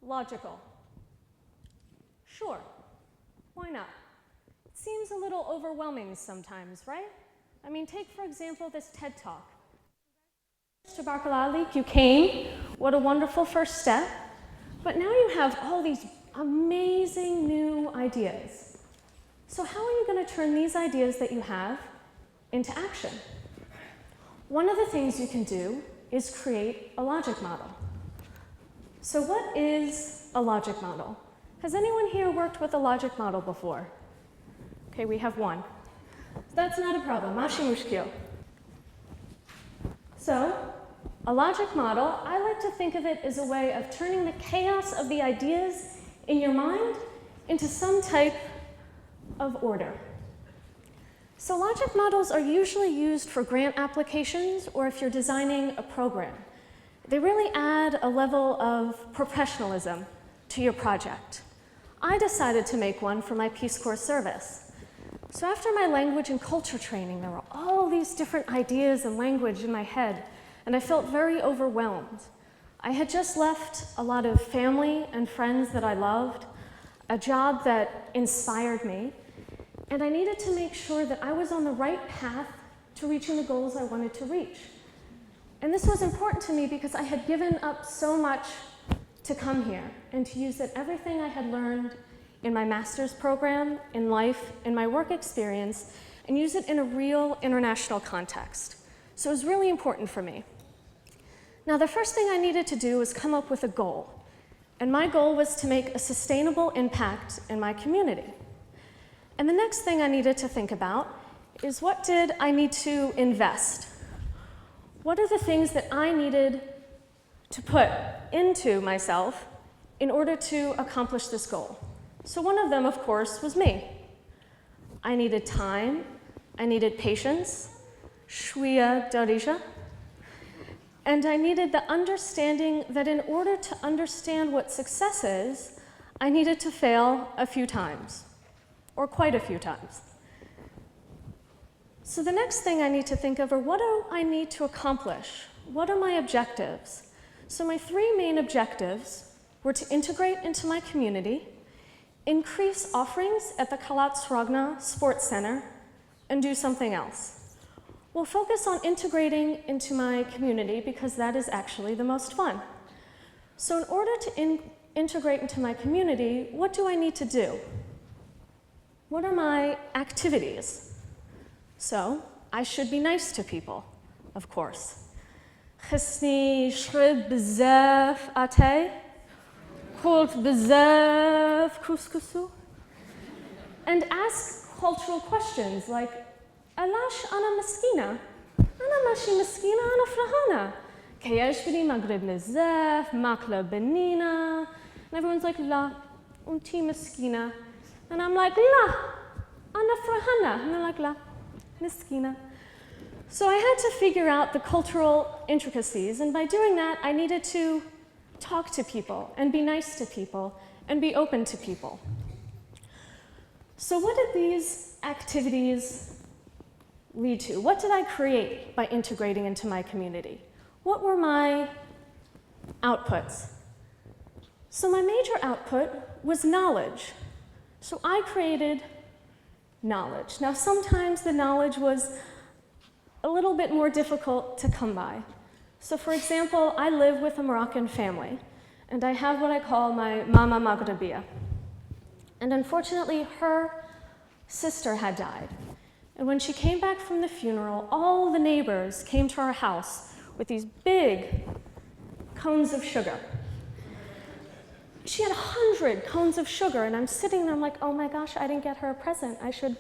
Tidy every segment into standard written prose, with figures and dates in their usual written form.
logical. Sure, why not? It seems a little overwhelming sometimes, right? I mean, take for example this TED Talk. Mr. Barkalali, you came, what a wonderful first step, but now you have all these amazing new ideas. So how are you going to turn these ideas that you have into action? One of the things you can do is create a logic model. So what is a logic model? Has anyone here worked with a logic model before? Okay, we have one. That's not a problem. Mashi mushkil. So, a logic model, I like to think of it as a way of turning the chaos of the ideas in your mind into some type of order. So logic models are usually used for grant applications or if you're designing a program. They really add a level of professionalism to your project. I decided to make one for my Peace Corps service. So after my language and culture training, there were all these different ideas and language in my head, and I felt very overwhelmed. I had just left a lot of family and friends that I loved, a job that inspired me, and I needed to make sure that I was on the right path to reaching the goals I wanted to reach. And this was important to me because I had given up so much to come here and to use everything I had learned in my master's program, in life, in my work experience, and use it in a real international context. So it was really important for me. Now, the first thing I needed to do was come up with a goal. And my goal was to make a sustainable impact in my community. And the next thing I needed to think about is what did I need to invest? What are the things that I needed to put into myself in order to accomplish this goal? So one of them, of course, was me. I needed time, I needed patience, shwiya darisha, and I needed the understanding that in order to understand what success is, I needed to fail a few times, or quite a few times. So the next thing I need to think of are what do I need to accomplish? What are my objectives? So my three main objectives were to integrate into my community, increase offerings at the Kalat Srogna Sports Center, and do something else. We'll focus on integrating into my community because that is actually the most fun. So in order to integrate into my community, what do I need to do? What are my activities? So I should be nice to people, of course. Chesni shrib b'zef ate, kult b'zef couscousu, and ask cultural questions like, Alash ana maskina, ana mashi maskina ana frahana, kayesh b'ni maghrib b'zef, makla benina, and everyone's like, la, unti maskina, and I'm like, la, ana frahana, and they're like, la, maskina. So I had to figure out the cultural intricacies, and by doing that, I needed to talk to people, and be nice to people, and be open to people. So what did these activities lead to? What did I create by integrating into my community? What were my outputs? So my major output was knowledge. So I created knowledge. Now sometimes the knowledge was a little bit more difficult to come by. So for example, I live with a Moroccan family, and I have what I call my Mama Maghrebia. And unfortunately, her sister had died. And when she came back from the funeral, all the neighbors came to our house with these big cones of sugar. She had 100 cones of sugar, and I'm sitting there, I'm like, oh my gosh, I didn't get her a present. I should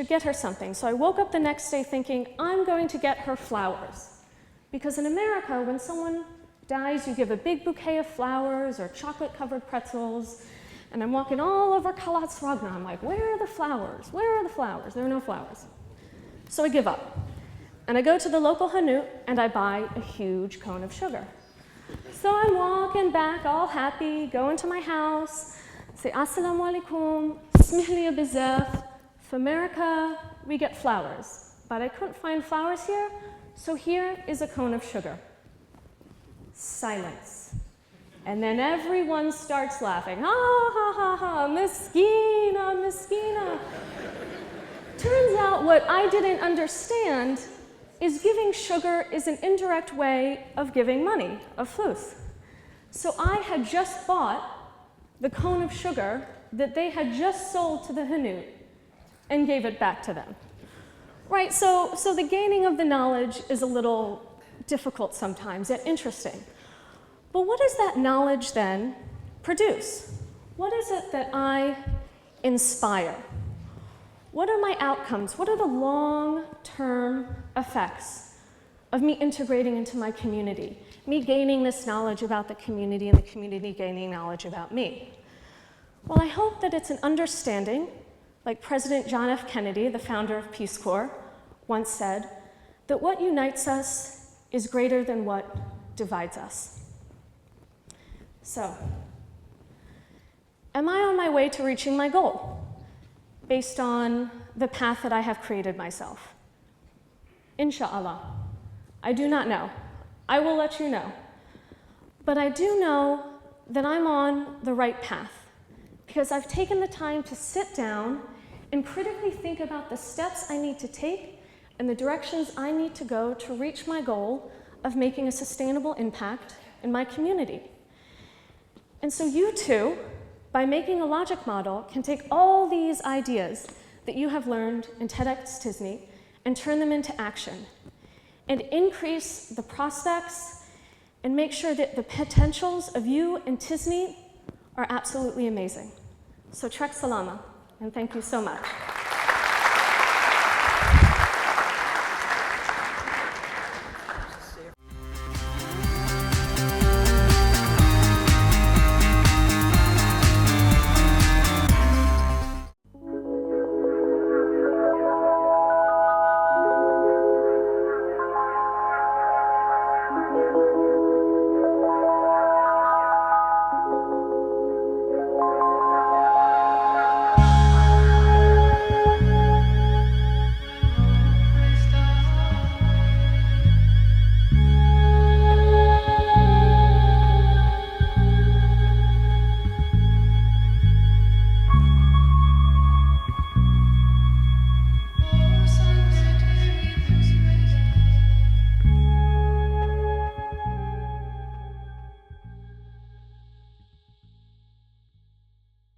get her something. So I woke up the next day thinking, I'm going to get her flowers. Because in America, when someone dies, you give a big bouquet of flowers or chocolate-covered pretzels. And I'm walking all over Kalat Srogna. I'm like, where are the flowers? Where are the flowers? There are no flowers. So I give up. And I go to the local hanut, and I buy a huge cone of sugar. So I'm walking back all happy, go into my house, say, Assalamu alaikum, smihliya bizaf. For America, we get flowers. But I couldn't find flowers here, so here is a cone of sugar. Silence. And then everyone starts laughing. Ha ha ha ha, Miskina, Miskina. Turns out what I didn't understand is giving sugar is an indirect way of giving money, of flus. So I had just bought the cone of sugar that they had just sold to the Hanut and gave it back to them. Right, so the gaining of the knowledge is a little difficult sometimes, yet interesting. But what does that knowledge then produce? What is it that I inspire? What are my outcomes? What are the long-term effects of me integrating into my community? Me gaining this knowledge about the community and the community gaining knowledge about me? Well, I hope that it's an understanding, like President John F. Kennedy, the founder of Peace Corps, once said, that what unites us is greater than what divides us. So, am I on my way to reaching my goal based on the path that I have created myself? Inshallah. I do not know. I will let you know. But I do know that I'm on the right path because I've taken the time to sit down and critically think about the steps I need to take and the directions I need to go to reach my goal of making a sustainable impact in my community. And so you too, by making a logic model, can take all these ideas that you have learned in TEDxTiznit and turn them into action and increase the prospects and make sure that the potentials of you and Tiznit are absolutely amazing. So Trek Salama, and thank you so much.